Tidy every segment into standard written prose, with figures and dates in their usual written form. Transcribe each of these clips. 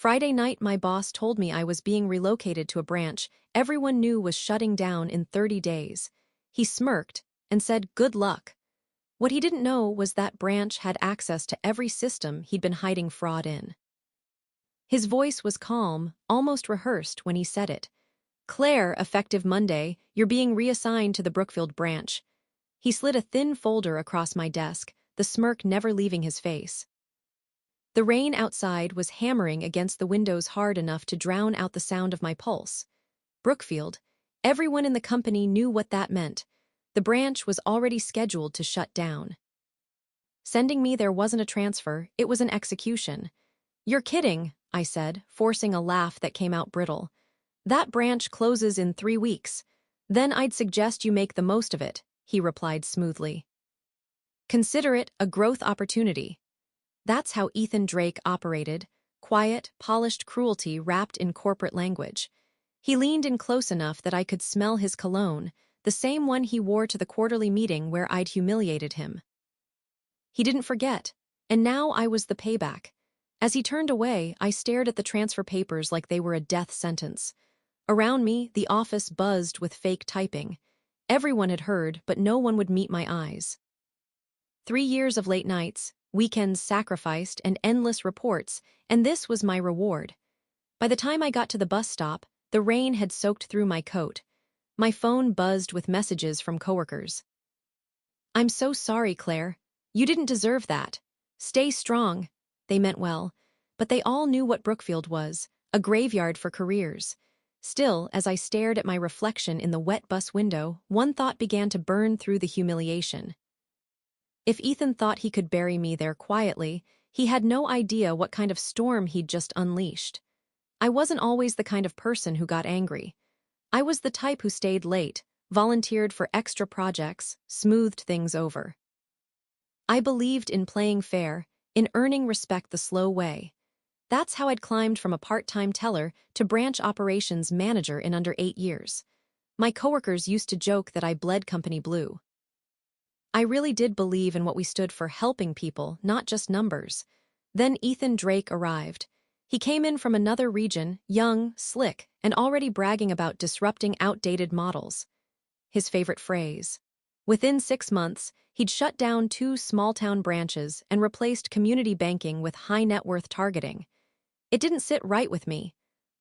Friday night, my boss told me I was being relocated to a branch everyone knew was shutting down in 30 days. He smirked and said, "Good luck." What he didn't know was that branch had access to every system he'd been hiding fraud in. His voice was calm, almost rehearsed when he said it. "Claire, effective Monday, you're being reassigned to the Brookfield branch." He slid a thin folder across my desk, the smirk never leaving his face. The rain outside was hammering against the windows hard enough to drown out the sound of my pulse. Brookfield, everyone in the company knew what that meant. The branch was already scheduled to shut down. Sending me there wasn't a transfer, it was an execution. "You're kidding," I said, forcing a laugh that came out brittle. "That branch closes in 3 weeks. Then I'd suggest you make the most of it," he replied smoothly. "Consider it a growth opportunity." That's how Ethan Drake operated, quiet, polished cruelty wrapped in corporate language. He leaned in close enough that I could smell his cologne, the same one he wore to the quarterly meeting where I'd humiliated him. He didn't forget, and now I was the payback. As he turned away, I stared at the transfer papers like they were a death sentence. Around me, the office buzzed with fake typing. Everyone had heard, but no one would meet my eyes. 3 years of late nights, weekends sacrificed, and endless reports, and this was my reward. By the time I got to the bus stop, the rain had soaked through my coat. My phone buzzed with messages from coworkers. "I'm so sorry, Claire. You didn't deserve that. Stay strong." They meant well, but they all knew what Brookfield was, a graveyard for careers. Still, as I stared at my reflection in the wet bus window, one thought began to burn through the humiliation. If Ethan thought he could bury me there quietly, he had no idea what kind of storm he'd just unleashed. I wasn't always the kind of person who got angry. I was the type who stayed late, volunteered for extra projects, smoothed things over. I believed in playing fair, in earning respect the slow way. That's how I'd climbed from a part-time teller to branch operations manager in under 8 years. My coworkers used to joke that I bled company blue. I really did believe in what we stood for, helping people, not just numbers. Then Ethan Drake arrived. He came in from another region, young, slick, and already bragging about disrupting outdated models. His favorite phrase. Within 6 months, he'd shut down 2 small-town branches and replaced community banking with high-net-worth targeting. It didn't sit right with me.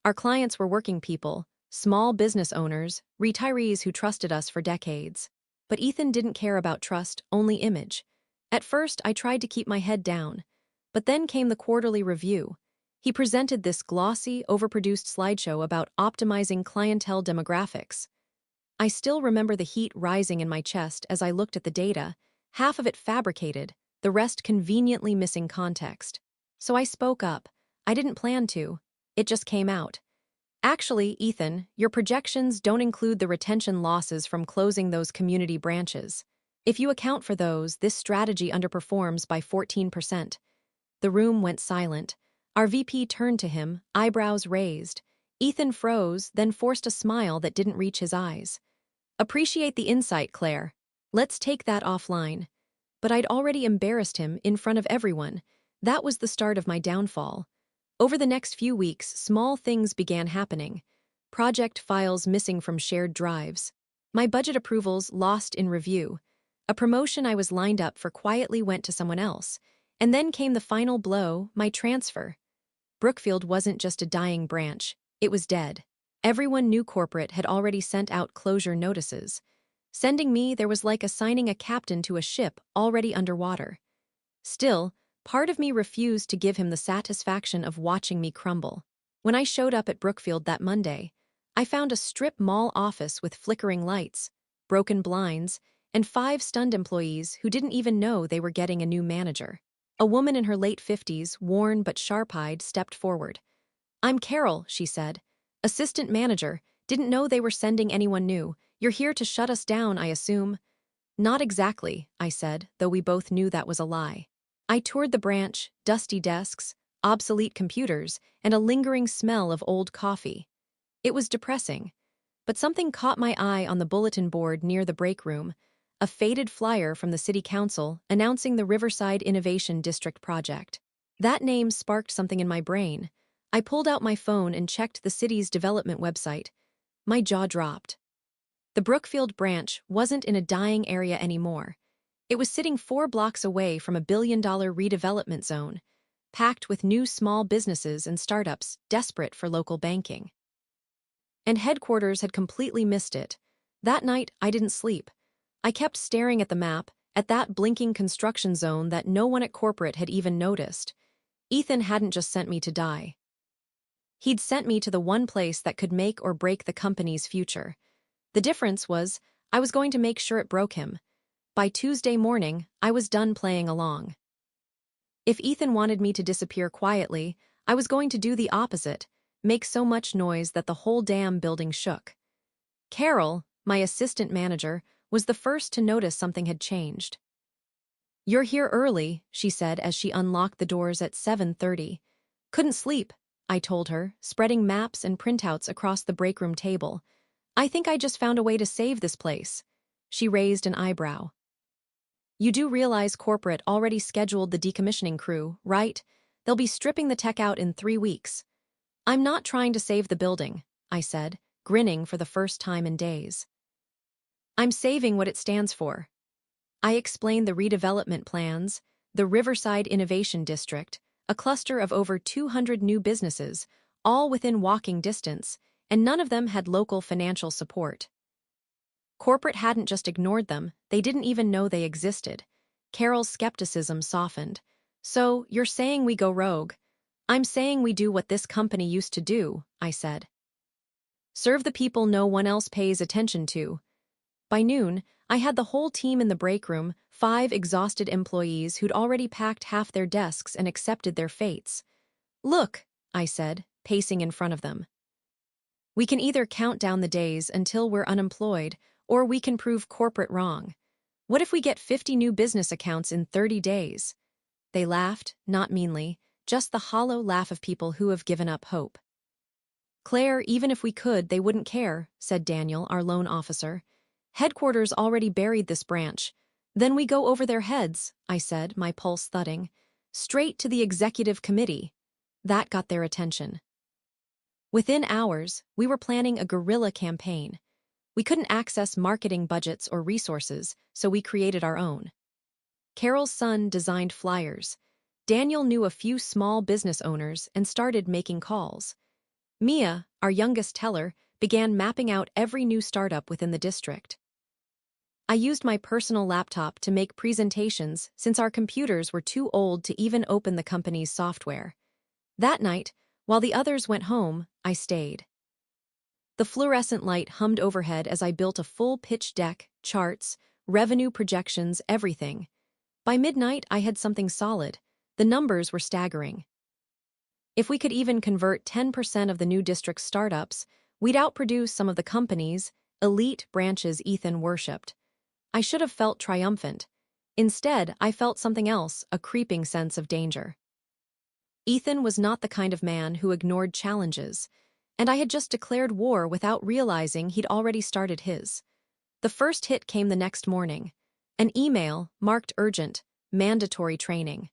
Our clients were working people, small business owners, retirees who trusted us for decades. But Ethan didn't care about trust, only image. At first, I tried to keep my head down. But then came the quarterly review. He presented this glossy, overproduced slideshow about optimizing clientele demographics. I still remember the heat rising in my chest as I looked at the data, half of it fabricated, the rest conveniently missing context. So I spoke up. I didn't plan to. It just came out. "Actually, Ethan, your projections don't include the retention losses from closing those community branches. If you account for those, this strategy underperforms by 14%. The room went silent. Our VP turned to him, eyebrows raised. Ethan froze, then forced a smile that didn't reach his eyes. "Appreciate the insight, Claire. Let's take that offline." But I'd already embarrassed him in front of everyone. That was the start of my downfall. Over the next few weeks, small things began happening. Project files missing from shared drives. My budget approvals lost in review. A promotion I was lined up for quietly went to someone else. And then came the final blow, my transfer. Brookfield wasn't just a dying branch. It was dead. Everyone knew corporate had already sent out closure notices. Sending me there was like assigning a captain to a ship already underwater. Still, part of me refused to give him the satisfaction of watching me crumble. When I showed up at Brookfield that Monday, I found a strip mall office with flickering lights, broken blinds, and 5 stunned employees who didn't even know they were getting a new manager. A woman in her late 50s, worn but sharp-eyed, stepped forward. "I'm Carol," she said. "Assistant manager. Didn't know they were sending anyone new. You're here to shut us down, I assume." "Not exactly," I said, though we both knew that was a lie. I toured the branch, dusty desks, obsolete computers, and a lingering smell of old coffee. It was depressing. But something caught my eye on the bulletin board near the break room, a faded flyer from the city council announcing the Riverside Innovation District project. That name sparked something in my brain. I pulled out my phone and checked the city's development website. My jaw dropped. The Brookfield branch wasn't in a dying area anymore. It was sitting 4 blocks away from a billion-dollar redevelopment zone, packed with new small businesses and startups desperate for local banking. And headquarters had completely missed it. That night, I didn't sleep. I kept staring at the map, at that blinking construction zone that no one at corporate had even noticed. Ethan hadn't just sent me to die. He'd sent me to the one place that could make or break the company's future. The difference was, I was going to make sure it broke him. By Tuesday morning, I was done playing along. If Ethan wanted me to disappear quietly, I was going to do the opposite, make so much noise that the whole damn building shook. Carol, my assistant manager, was the first to notice something had changed. "You're here early," she said as she unlocked the doors at 7:30. "Couldn't sleep," I told her, spreading maps and printouts across the breakroom table. "I think I just found a way to save this place." She raised an eyebrow. "You do realize corporate already scheduled the decommissioning crew, right? They'll be stripping the tech out in 3 weeks. "I'm not trying to save the building," I said, grinning for the first time in days. "I'm saving what it stands for." I explained the redevelopment plans, the Riverside Innovation District, a cluster of over 200 new businesses, all within walking distance, and none of them had local financial support. Corporate hadn't just ignored them, they didn't even know they existed. Carol's skepticism softened. "So, you're saying we go rogue?" "I'm saying we do what this company used to do," I said. "Serve the people no one else pays attention to." By noon, I had the whole team in the break room, 5 exhausted employees who'd already packed half their desks and accepted their fates. "Look," I said, pacing in front of them. "We can either count down the days until we're unemployed, or we can prove corporate wrong. What if we get 50 new business accounts in 30 days? They laughed, not meanly, just the hollow laugh of people who have given up hope. "Claire, even if we could, they wouldn't care," said Daniel, our loan officer. "Headquarters already buried this branch." "Then we go over their heads," I said, my pulse thudding. "Straight to the executive committee." That got their attention. Within hours, we were planning a guerrilla campaign. We couldn't access marketing budgets or resources, so we created our own. Carol's son designed flyers. Daniel knew a few small business owners and started making calls. Mia, our youngest teller, began mapping out every new startup within the district. I used my personal laptop to make presentations since our computers were too old to even open the company's software. That night, while the others went home, I stayed. The fluorescent light hummed overhead as I built a full pitch deck, charts, revenue projections, everything. By midnight, I had something solid. The numbers were staggering. If we could even convert 10% of the new district's startups, we'd outproduce some of the companies, elite branches Ethan worshipped. I should have felt triumphant. Instead, I felt something else, a creeping sense of danger. Ethan was not the kind of man who ignored challenges, and I had just declared war without realizing he'd already started his. The first hit came the next morning. An email, marked urgent, mandatory training.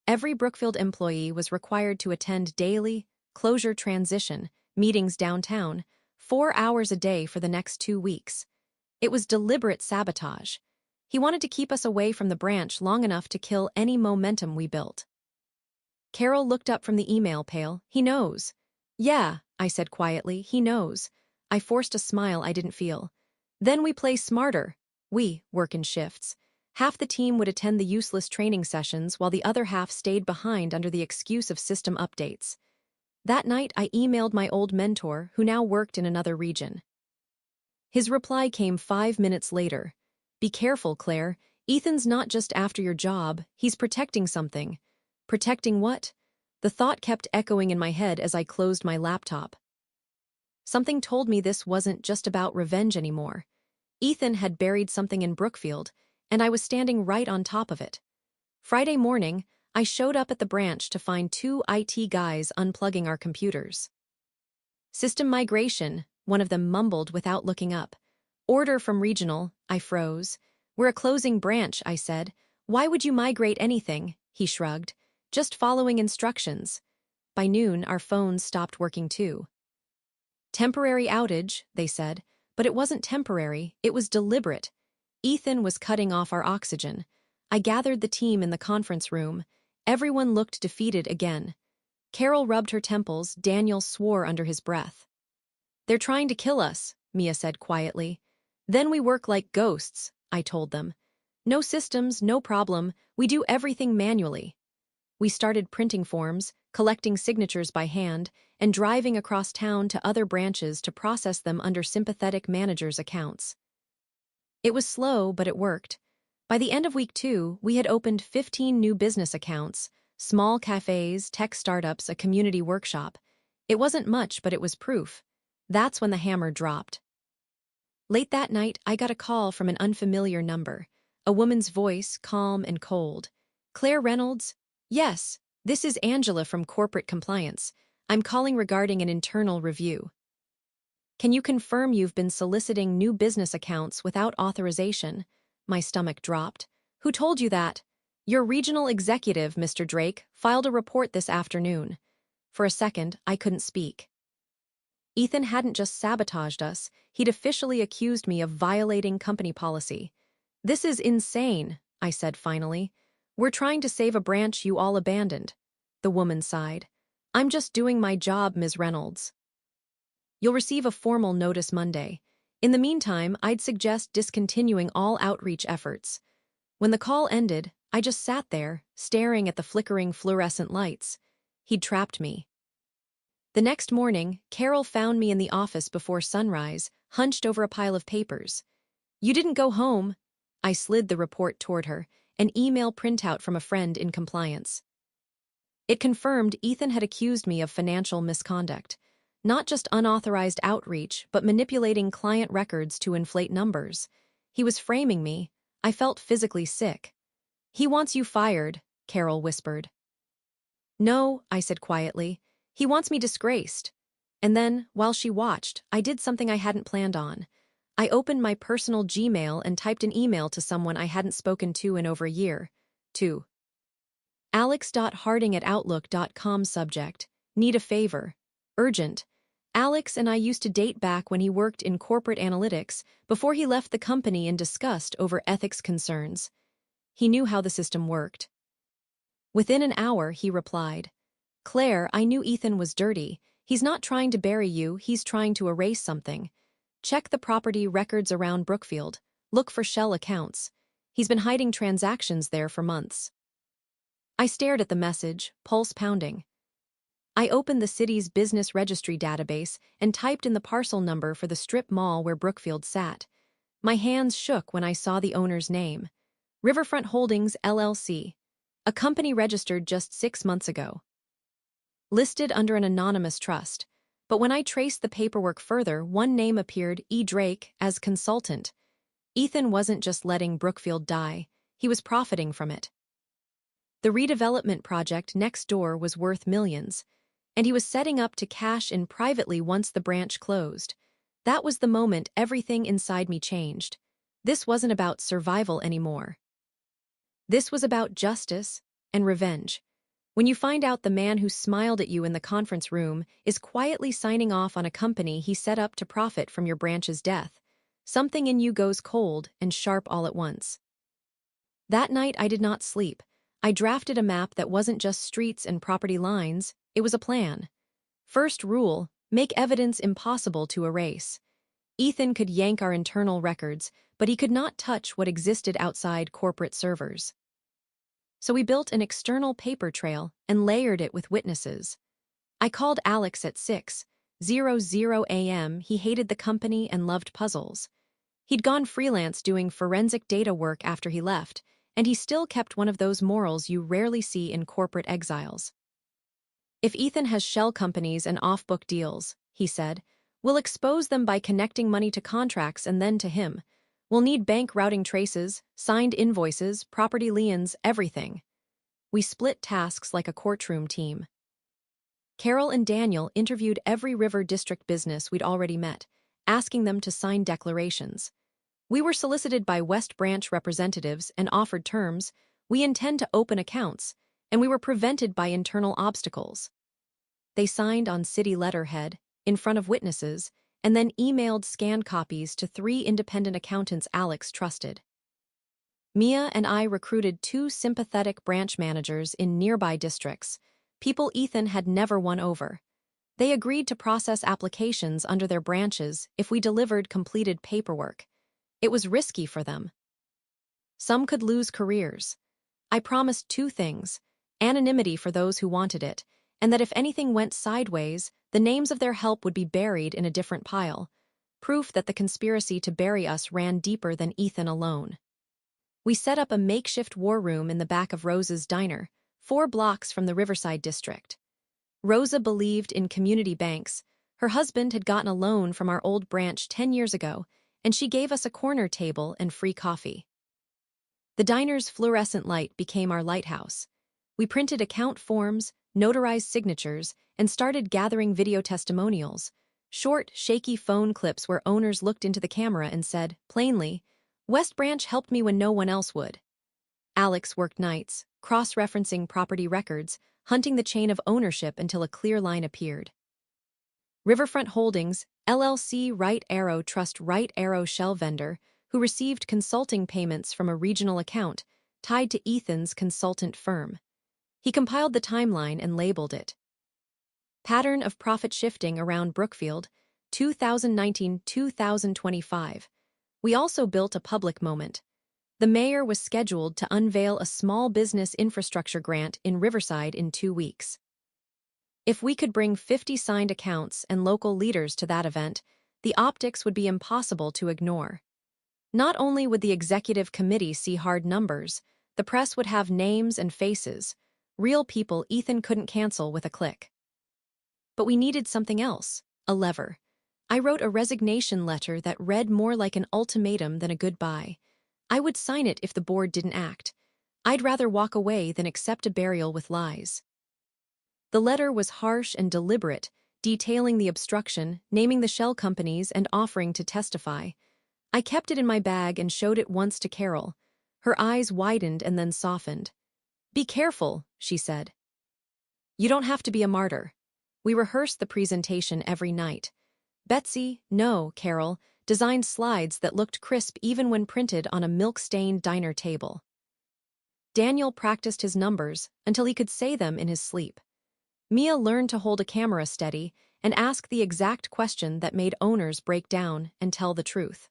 Every Brookfield employee was required to attend daily, closure transition, meetings downtown, 4 hours a day for the next 2 weeks. It was deliberate sabotage. He wanted to keep us away from the branch long enough to kill any momentum we built. Carol looked up from the email pale. "He knows." "Yeah," I said quietly, "he knows." I forced a smile I didn't feel. "Then we play smarter." We work in shifts. Half the team would attend the useless training sessions while the other half stayed behind under the excuse of system updates. That night, I emailed my old mentor, who now worked in another region. His reply came 5 minutes later. "Be careful, Claire. Ethan's not just after your job, he's protecting something." Protecting what? The thought kept echoing in my head as I closed my laptop. Something told me this wasn't just about revenge anymore. Ethan had buried something in Brookfield, and I was standing right on top of it. Friday morning, I showed up at the branch to find 2 IT guys unplugging our computers. "System migration," one of them mumbled without looking up. "Order from regional," I froze. "We're a closing branch," I said. "Why would you migrate anything?" He shrugged. "Just following instructions." By noon, our phones stopped working too. Temporary outage, they said, but it wasn't temporary, it was deliberate. Ethan was cutting off our oxygen. I gathered the team in the conference room. Everyone looked defeated again. Carol rubbed her temples, Daniel swore under his breath. "They're trying to kill us," Mia said quietly. "Then we work like ghosts," I told them. "No systems, no problem, we do everything manually." We started printing forms, collecting signatures by hand, and driving across town to other branches to process them under sympathetic managers' accounts. It was slow, but it worked. By the end of week 2, we had opened 15 new business accounts, small cafes, tech startups, a community workshop. It wasn't much, but it was proof. That's when the hammer dropped. Late that night, I got a call from an unfamiliar number. A woman's voice, calm and cold. "Claire Reynolds?" "Yes, this is Angela from Corporate Compliance. I'm calling regarding an internal review." "Can you confirm you've been soliciting new business accounts without authorization?" My stomach dropped. "Who told you that?" "Your regional executive, Mr. Drake, filed a report this afternoon." For a second, I couldn't speak. Ethan hadn't just sabotaged us, he'd officially accused me of violating company policy. "This is insane," I said finally. "We're trying to save a branch you all abandoned." The woman sighed. "I'm just doing my job, Ms. Reynolds." "You'll receive a formal notice Monday. In the meantime, I'd suggest discontinuing all outreach efforts." When the call ended, I just sat there, staring at the flickering fluorescent lights. He'd trapped me. The next morning, Carol found me in the office before sunrise, hunched over a pile of papers. "You didn't go home." I slid the report toward her, an email printout from a friend in compliance. It confirmed Ethan had accused me of financial misconduct. Not just unauthorized outreach, but manipulating client records to inflate numbers. He was framing me. I felt physically sick. "He wants you fired," Carol whispered. "No," I said quietly. "He wants me disgraced." And then, while she watched, I did something I hadn't planned on. I opened my personal Gmail and typed an email to someone I hadn't spoken to in over a year. To alex.harding@outlook.com. Subject: Need a favor. Urgent. Alex and I used to date back when he worked in corporate analytics before he left the company in disgust over ethics concerns. He knew how the system worked. Within an hour, he replied, "Claire, I knew Ethan was dirty. He's not trying to bury you, he's trying to erase something. Check the property records around Brookfield. Look for shell accounts. He's been hiding transactions there for months." I stared at the message, pulse pounding. I opened the city's business registry database and typed in the parcel number for the strip mall where Brookfield sat. My hands shook when I saw the owner's name. Riverfront Holdings, LLC. A company registered just 6 months ago. Listed under an anonymous trust. But when I traced the paperwork further, one name appeared, E. Drake, as consultant. Ethan wasn't just letting Brookfield die, he was profiting from it. The redevelopment project next door was worth millions, and he was setting up to cash in privately once the branch closed. That was the moment everything inside me changed. This wasn't about survival anymore. This was about justice and revenge. When you find out the man who smiled at you in the conference room is quietly signing off on a company he set up to profit from your branch's death, something in you goes cold and sharp all at once. That night I did not sleep. I drafted a map that wasn't just streets and property lines, it was a plan. First rule, make evidence impossible to erase. Ethan could yank our internal records, but he could not touch what existed outside corporate servers. So we built an external paper trail and layered it with witnesses. I called Alex at 6:00 a.m. He hated the company and loved puzzles. He'd gone freelance doing forensic data work after he left, and he still kept one of those morals you rarely see in corporate exiles. "If Ethan has shell companies and off-book deals," he said, "we'll expose them by connecting money to contracts and then to him. We'll need bank routing traces, signed invoices, property liens, everything." We split tasks like a courtroom team. Carol and Daniel interviewed every River District business we'd already met, asking them to sign declarations. We were solicited by West Branch representatives and offered terms. We intend to open accounts, and we were prevented by internal obstacles. they signed on city letterhead, in front of witnesses, and then emailed scanned copies to 3 independent accountants Alex trusted. Mia and I recruited 2 sympathetic branch managers in nearby districts, people Ethan had never won over. They agreed to process applications under their branches if we delivered completed paperwork. It was risky for them. Some could lose careers. I promised 2 things: anonymity for those who wanted it, and that if anything went sideways, the names of their help would be buried in a different pile. Proof that the conspiracy to bury us ran deeper than Ethan alone. We set up a makeshift war room in the back of Rosa's diner, 4 blocks from the Riverside district. Rosa believed in community banks. Her husband had gotten a loan from our old branch 10 years ago, and she gave us a corner table and free coffee. The diner's fluorescent light became our lighthouse. We printed account forms, notarized signatures, and started gathering video testimonials, short, shaky phone clips where owners looked into the camera and said, plainly, "West Branch helped me when no one else would." Alex worked nights, cross-referencing property records, hunting the chain of ownership until a clear line appeared. Riverfront Holdings, LLC Right Arrow Trust Right Arrow Shell Vendor, who received consulting payments from a regional account tied to Ethan's consultant firm. He compiled the timeline and labeled it. Pattern of profit shifting around Brookfield, 2019-2025. We also built a public moment. The mayor was scheduled to unveil a small business infrastructure grant in Riverside in 2 weeks. If we could bring 50 signed accounts and local leaders to that event, the optics would be impossible to ignore. Not only would the executive committee see hard numbers, the press would have names and faces, real people Ethan couldn't cancel with a click. But we needed something else, a lever. I wrote a resignation letter that read more like an ultimatum than a goodbye. I would sign it if the board didn't act. I'd rather walk away than accept a burial with lies. The letter was harsh and deliberate, detailing the obstruction, naming the shell companies, and offering to testify. I kept it in my bag and showed it once to Carol. Her eyes widened and then softened. "Be careful," she said. "You don't have to be a martyr." We rehearsed the presentation every night. Betsy, no, Carol, designed slides that looked crisp even when printed on a milk-stained diner table. Daniel practiced his numbers until he could say them in his sleep. Mia learned to hold a camera steady and ask the exact question that made owners break down and tell the truth.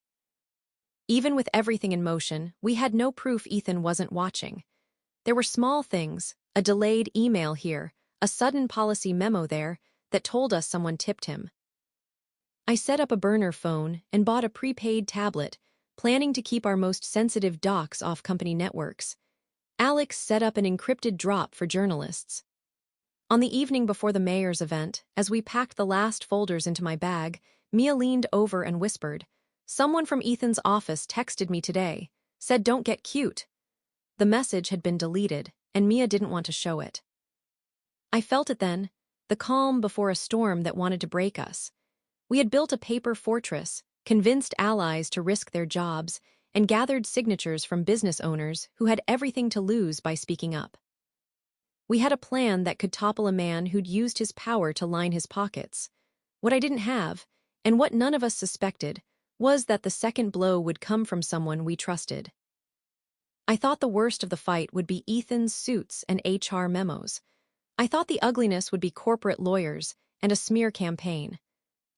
Even with everything in motion, we had no proof Ethan wasn't watching. There were small things, a delayed email here, a sudden policy memo there, that told us someone tipped him. I set up a burner phone and bought a prepaid tablet, planning to keep our most sensitive docs off company networks. Alex set up an encrypted drop for journalists. On the evening before the mayor's event, as we packed the last folders into my bag, Mia leaned over and whispered, "Someone from Ethan's office texted me today, said don't get cute." The message had been deleted, and Mia didn't want to show it. I felt it then, the calm before a storm that wanted to break us. We had built a paper fortress, convinced allies to risk their jobs, and gathered signatures from business owners who had everything to lose by speaking up. We had a plan that could topple a man who'd used his power to line his pockets. What I didn't have, and what none of us suspected, was that the second blow would come from someone we trusted. I thought the worst of the fight would be Ethan's suits and HR memos. I thought the ugliness would be corporate lawyers and a smear campaign.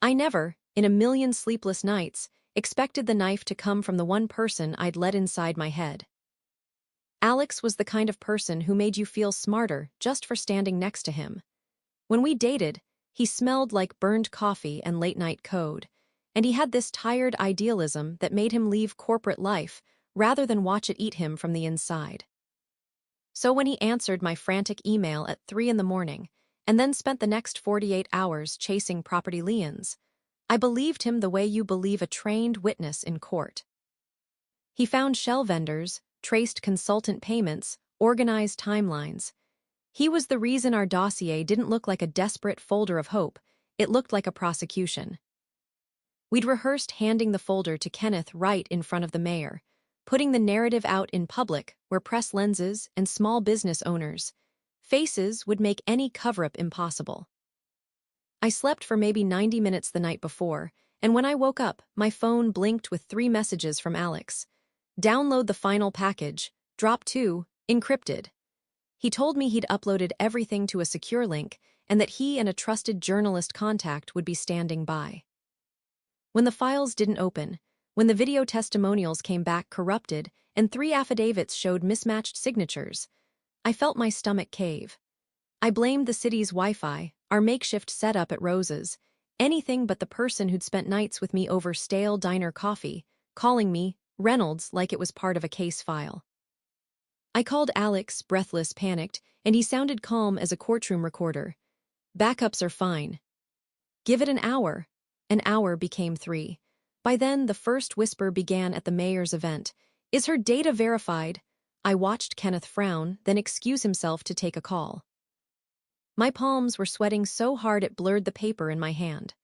I never, in a million sleepless nights, expected the knife to come from the one person I'd let inside my head. Alex was the kind of person who made you feel smarter just for standing next to him. When we dated, he smelled like burned coffee and late-night code, and he had this tired idealism that made him leave corporate life rather than watch it eat him from the inside. So when he answered my frantic email at 3 in the morning, and then spent the next 48 hours chasing property liens, I believed him the way you believe a trained witness in court. He found shell vendors, traced consultant payments, organized timelines. He was the reason our dossier didn't look like a desperate folder of hope, it looked like a prosecution. We'd rehearsed handing the folder to Kenneth right in front of the mayor, putting the narrative out in public where press lenses and small business owners' faces would make any cover-up impossible. I slept for maybe 90 minutes the night before, and when I woke up, my phone blinked with 3 messages from Alex. Download the final package. Drop 2, encrypted. He told me he'd uploaded everything to a secure link and that he and a trusted journalist contact would be standing by. When the files didn't open, when the video testimonials came back corrupted and 3 affidavits showed mismatched signatures, I felt my stomach cave. I blamed the city's Wi-Fi, our makeshift setup at Rose's, anything but the person who'd spent nights with me over stale diner coffee, calling me Reynolds like it was part of a case file. I called Alex, breathless, panicked, and he sounded calm as a courtroom recorder. Backups are fine. Give it an hour. An hour became 3. By then, the first whisper began at the mayor's event. Is her data verified? I watched Kenneth frown, then excuse himself to take a call. My palms were sweating so hard it blurred the paper in my hand.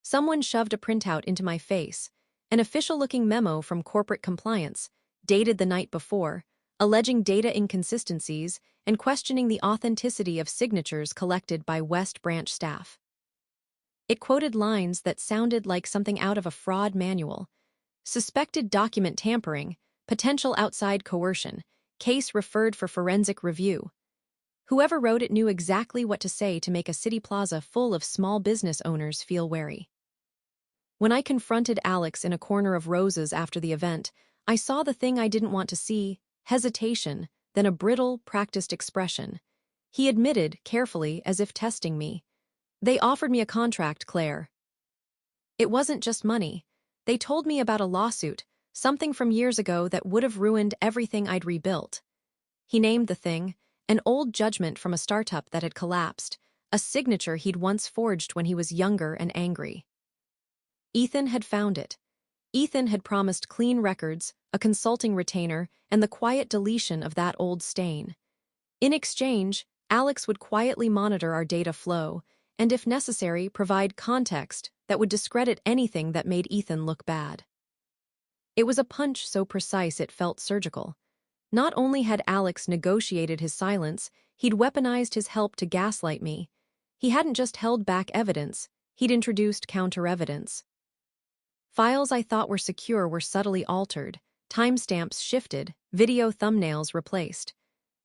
Someone shoved a printout into my face, an official-looking memo from corporate compliance, dated the night before, alleging data inconsistencies and questioning the authenticity of signatures collected by West Branch staff. It quoted lines that sounded like something out of a fraud manual. Suspected document tampering, potential outside coercion, case referred for forensic review. Whoever wrote it knew exactly what to say to make a city plaza full of small business owners feel wary. When I confronted Alex in a corner of Rose's after the event, I saw the thing I didn't want to see: hesitation, then a brittle, practiced expression. He admitted, carefully, as if testing me. They offered me a contract, Claire. It wasn't just money. They told me about a lawsuit, something from years ago that would have ruined everything I'd rebuilt. He named the thing, an old judgment from a startup that had collapsed, a signature he'd once forged when he was younger and angry. Ethan had found it. Ethan had promised clean records, a consulting retainer, and the quiet deletion of that old stain. In exchange, Alex would quietly monitor our data flow, and if necessary, provide context that would discredit anything that made Ethan look bad. It was a punch so precise it felt surgical. Not only had Alex negotiated his silence, he'd weaponized his help to gaslight me. He hadn't just held back evidence, he'd introduced counter-evidence. Files I thought were secure were subtly altered, timestamps shifted, video thumbnails replaced.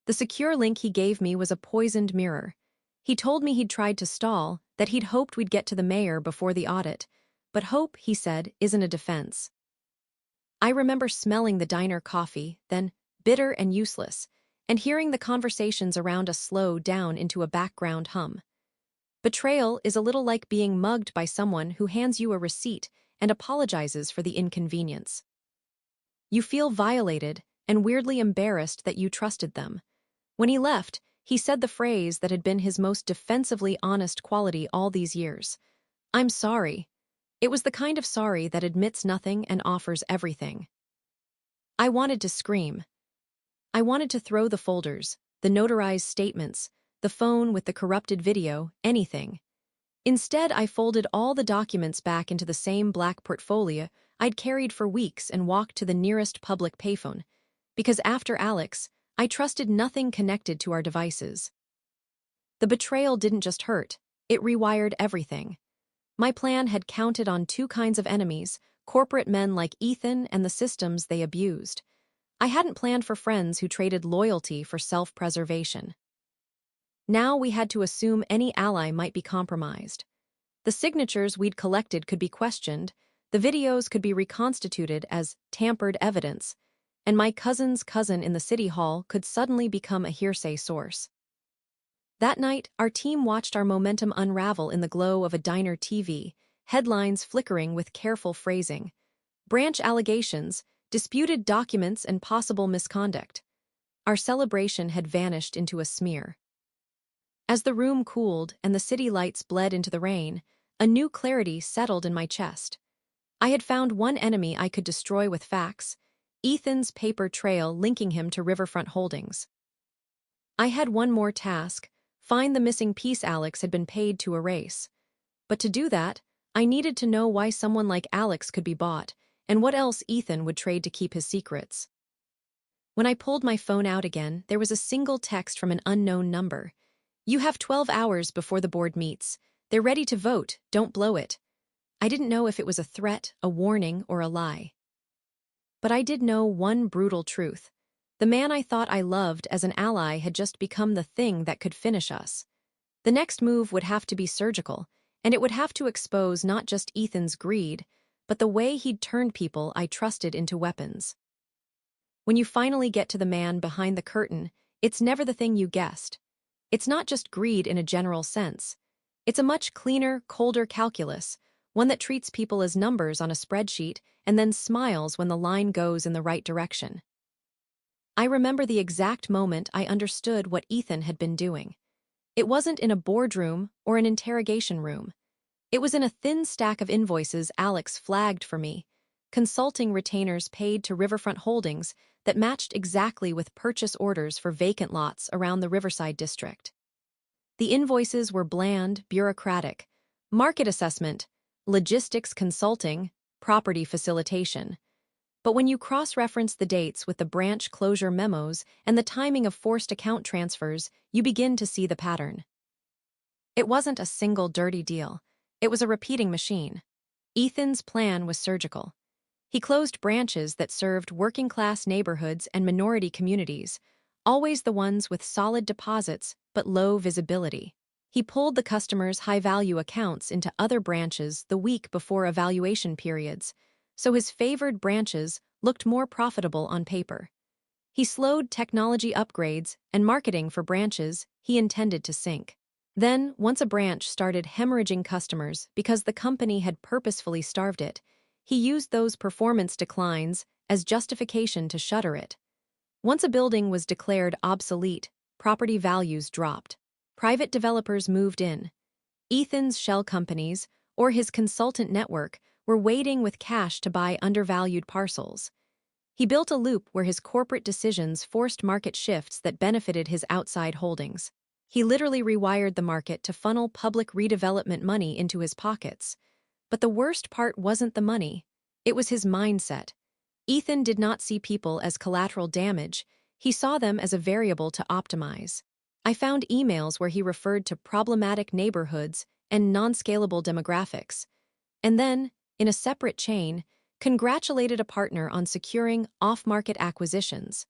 The secure link he gave me was a poisoned mirror. He told me he'd tried to stall, that he'd hoped we'd get to the mayor before the audit. But hope, he said, isn't a defense. I remember smelling the diner coffee, then bitter and useless, and hearing the conversations around us slow down into a background hum. Betrayal is a little like being mugged by someone who hands you a receipt and apologizes for the inconvenience. You feel violated and weirdly embarrassed that you trusted them. When he left, he said the phrase that had been his most defensively honest quality all these years. I'm sorry. It was the kind of sorry that admits nothing and offers everything. I wanted to scream. I wanted to throw the folders, the notarized statements, the phone with the corrupted video, anything. Instead, I folded all the documents back into the same black portfolio I'd carried for weeks and walked to the nearest public payphone, because after Alex, I trusted nothing connected to our devices. The betrayal didn't just hurt, it rewired everything. My plan had counted on 2 kinds of enemies, corporate men like Ethan and the systems they abused. I hadn't planned for friends who traded loyalty for self-preservation. Now we had to assume any ally might be compromised. The signatures we'd collected could be questioned, the videos could be reconstituted as tampered evidence, and my cousin's cousin in the city hall could suddenly become a hearsay source. That night, our team watched our momentum unravel in the glow of a diner TV, headlines flickering with careful phrasing. Branch allegations, disputed documents, and possible misconduct. Our celebration had vanished into a smear. As the room cooled and the city lights bled into the rain, a new clarity settled in my chest. I had found one enemy I could destroy with facts: Ethan's paper trail linking him to Riverfront Holdings. I had one more task: find the missing piece Alex had been paid to erase. But to do that, I needed to know why someone like Alex could be bought, and what else Ethan would trade to keep his secrets. When I pulled my phone out again, there was a single text from an unknown number. You have 12 hours before the board meets. They're ready to vote, don't blow it. I didn't know if it was a threat, a warning, or a lie. But I did know one brutal truth. The man I thought I loved as an ally had just become the thing that could finish us. The next move would have to be surgical, and it would have to expose not just Ethan's greed, but the way he'd turned people I trusted into weapons. When you finally get to the man behind the curtain, it's never the thing you guessed. It's not just greed in a general sense. It's a much cleaner, colder calculus, one that treats people as numbers on a spreadsheet and then smiles when the line goes in the right direction. I remember the exact moment I understood what Ethan had been doing. It wasn't in a boardroom or an interrogation room. It was in a thin stack of invoices Alex flagged for me, consulting retainers paid to Riverfront Holdings that matched exactly with purchase orders for vacant lots around the Riverside district. The invoices were bland, bureaucratic: market assessment, logistics consulting, property facilitation. But when you cross-reference the dates with the branch closure memos and the timing of forced account transfers, you begin to see the pattern. It wasn't a single dirty deal. It was a repeating machine. Ethan's plan was surgical. He closed branches that served working-class neighborhoods and minority communities, always the ones with solid deposits but low visibility. He pulled the customers' high-value accounts into other branches the week before evaluation periods, so his favored branches looked more profitable on paper. He slowed technology upgrades and marketing for branches he intended to sink. Then, once a branch started hemorrhaging customers because the company had purposefully starved it, he used those performance declines as justification to shutter it. Once a building was declared obsolete, property values dropped. Private developers moved in. Ethan's shell companies, or his consultant network, were waiting with cash to buy undervalued parcels. He built a loop where his corporate decisions forced market shifts that benefited his outside holdings. He literally rewired the market to funnel public redevelopment money into his pockets. But the worst part wasn't the money. It was his mindset. Ethan did not see people as collateral damage. He saw them as a variable to optimize. I found emails where he referred to problematic neighborhoods and non-scalable demographics. And then, in a separate chain, congratulated a partner on securing off-market acquisitions.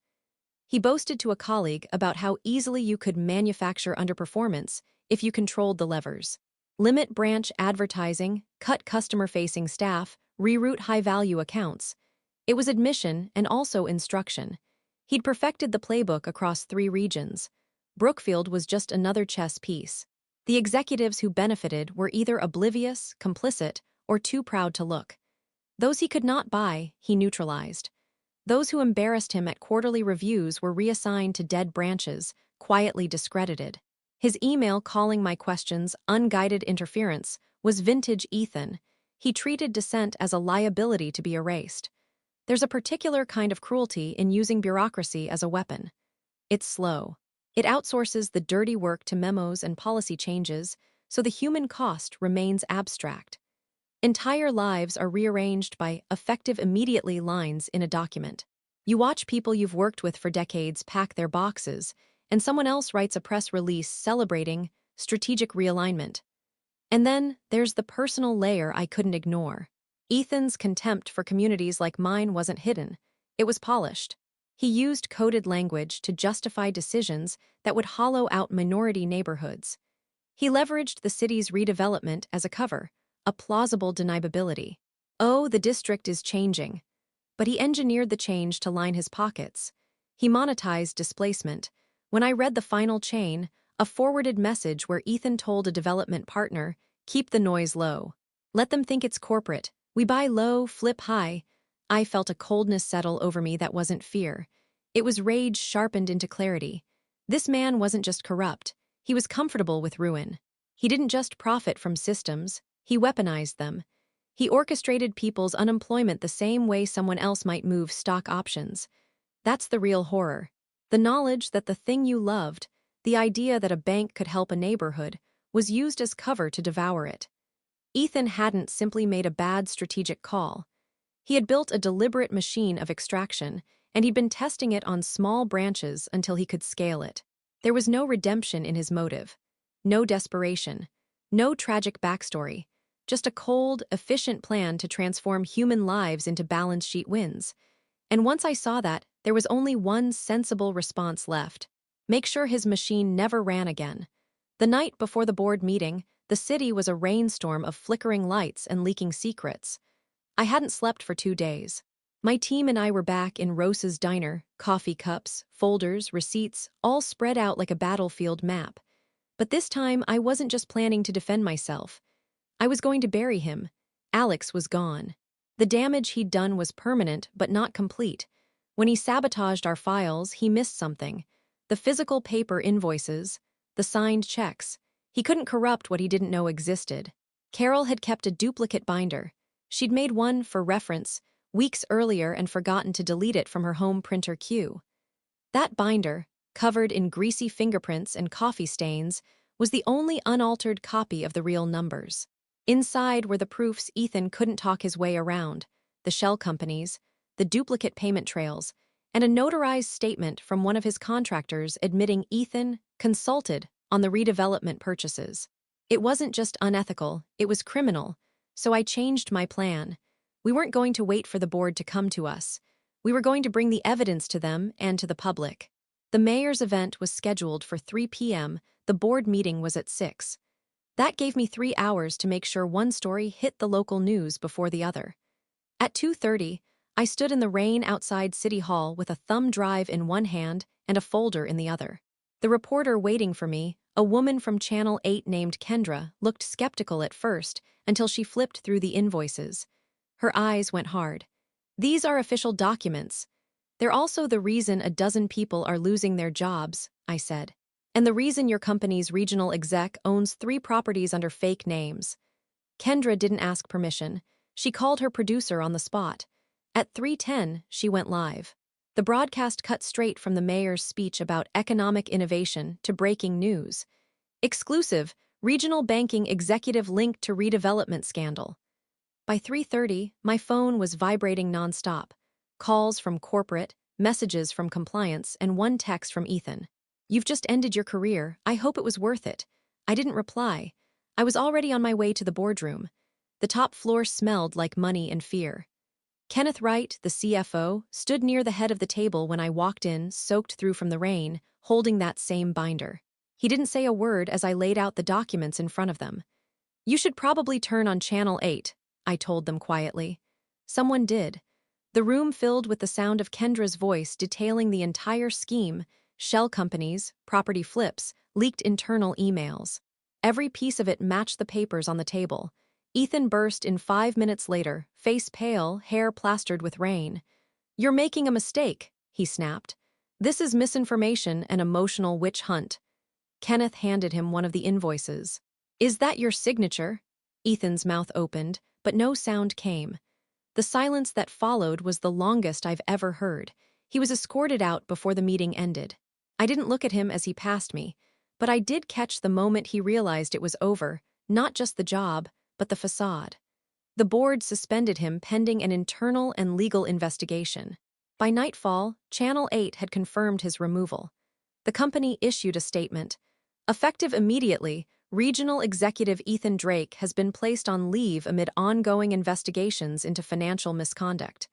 He boasted to a colleague about how easily you could manufacture underperformance if you controlled the levers. Limit branch advertising, cut customer-facing staff, reroute high-value accounts. It was admission and also instruction. He'd perfected the playbook across 3 regions. Brookfield was just another chess piece. The executives who benefited were either oblivious, complicit, or too proud to look. Those he could not buy, he neutralized. Those who embarrassed him at quarterly reviews were reassigned to dead branches, quietly discredited. His email calling my questions unguided interference was vintage Ethan. He treated dissent as a liability to be erased. There's a particular kind of cruelty in using bureaucracy as a weapon. It's slow. It outsources the dirty work to memos and policy changes, so the human cost remains abstract. Entire lives are rearranged by effective immediately lines in a document. You watch people you've worked with for decades pack their boxes, and someone else writes a press release celebrating strategic realignment. And then there's the personal layer I couldn't ignore. Ethan's contempt for communities like mine wasn't hidden. It was polished. He used coded language to justify decisions that would hollow out minority neighborhoods. He leveraged the city's redevelopment as a cover, a plausible deniability. Oh, the district is changing. But he engineered the change to line his pockets. He monetized displacement. When I read the final chain, a forwarded message where Ethan told a development partner, "Keep the noise low. Let them think it's corporate. We buy low, flip high." I felt a coldness settle over me that wasn't fear. It was rage sharpened into clarity. This man wasn't just corrupt. He was comfortable with ruin. He didn't just profit from systems. He weaponized them. He orchestrated people's unemployment the same way someone else might move stock options. That's the real horror. The knowledge that the thing you loved, the idea that a bank could help a neighborhood, was used as cover to devour it. Ethan hadn't simply made a bad strategic call. He had built a deliberate machine of extraction, and he'd been testing it on small branches until he could scale it. There was no redemption in his motive. No desperation. No tragic backstory. Just a cold, efficient plan to transform human lives into balance sheet wins. And once I saw that, there was only one sensible response left. Make sure his machine never ran again. The night before the board meeting, the city was a rainstorm of flickering lights and leaking secrets. I hadn't slept for 2 days. My team and I were back in Rose's diner, coffee cups, folders, receipts, all spread out like a battlefield map. But this time, I wasn't just planning to defend myself. I was going to bury him. Alex was gone. The damage he'd done was permanent, but not complete. When he sabotaged our files, he missed something. The physical paper invoices, the signed checks. He couldn't corrupt what he didn't know existed. Carol had kept a duplicate binder. She'd made one for reference weeks earlier and forgotten to delete it from her home printer queue. That binder, covered in greasy fingerprints and coffee stains, was the only unaltered copy of the real numbers. Inside were the proofs Ethan couldn't talk his way around, the shell companies, the duplicate payment trails, and a notarized statement from one of his contractors admitting Ethan consulted on the redevelopment purchases. It wasn't just unethical, it was criminal, so I changed my plan. We weren't going to wait for the board to come to us. We were going to bring the evidence to them and to the public. The mayor's event was scheduled for 3 p.m., the board meeting was at 6. That gave me 3 hours to make sure one story hit the local news before the other. At 2:30, I stood in the rain outside City Hall with a thumb drive in one hand and a folder in the other. The reporter waiting for me, a woman from Channel 8 named Kendra, looked skeptical at first until she flipped through the invoices. Her eyes went hard. These are official documents. They're also the reason a dozen people are losing their jobs, I said. And the reason your company's regional exec owns 3 properties under fake names. Kendra didn't ask permission. She called her producer on the spot. At 3:10, she went live. The broadcast cut straight from the mayor's speech about economic innovation to breaking news. Exclusive, regional banking executive linked to redevelopment scandal. By 3:30, my phone was vibrating nonstop. Calls from corporate, messages from compliance, and one text from Ethan. You've just ended your career. I hope it was worth it. I didn't reply. I was already on my way to the boardroom. The top floor smelled like money and fear. Kenneth Wright, the CFO, stood near the head of the table when I walked in, soaked through from the rain, holding that same binder. He didn't say a word as I laid out the documents in front of them. You should probably turn on Channel 8, I told them quietly. Someone did. The room filled with the sound of Kendra's voice detailing the entire scheme, shell companies, property flips, leaked internal emails. Every piece of it matched the papers on the table. Ethan burst in 5 minutes later, face pale, hair plastered with rain. You're making a mistake, he snapped. This is misinformation and emotional witch hunt. Kenneth handed him one of the invoices. Is that your signature? Ethan's mouth opened, but no sound came. The silence that followed was the longest I've ever heard. He was escorted out before the meeting ended. I didn't look at him as he passed me, but I did catch the moment he realized it was over, not just the job, but the facade. The board suspended him pending an internal and legal investigation. By nightfall, Channel 8 had confirmed his removal. The company issued a statement. Effective immediately, Regional Executive Ethan Drake has been placed on leave amid ongoing investigations into financial misconduct.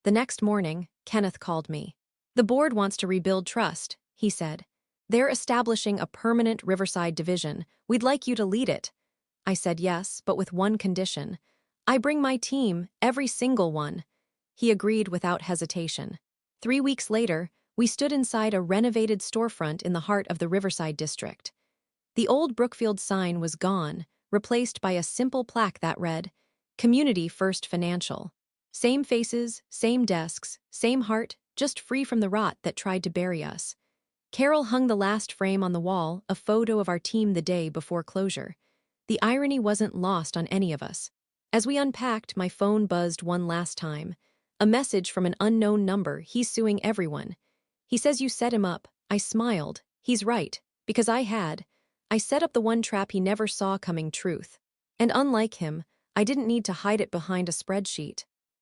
The next morning, Kenneth called me. The board wants to rebuild trust, he said. They're establishing a permanent Riverside division. We'd like you to lead it. I said yes, but with one condition. I bring my team, every single one. He agreed without hesitation. 3 weeks later, we stood inside a renovated storefront in the heart of the Riverside district. The old Brookfield sign was gone, replaced by a simple plaque that read, Community First Financial. Same faces, same desks, same heart, just free from the rot that tried to bury us. Carol hung the last frame on the wall, a photo of our team the day before closure. The irony wasn't lost on any of us. As we unpacked, my phone buzzed one last time. A message from an unknown number. He's suing everyone. He says you set him up. I smiled. He's right, because I had. I set up the one trap he never saw coming, truth. And unlike him, I didn't need to hide it behind a spreadsheet.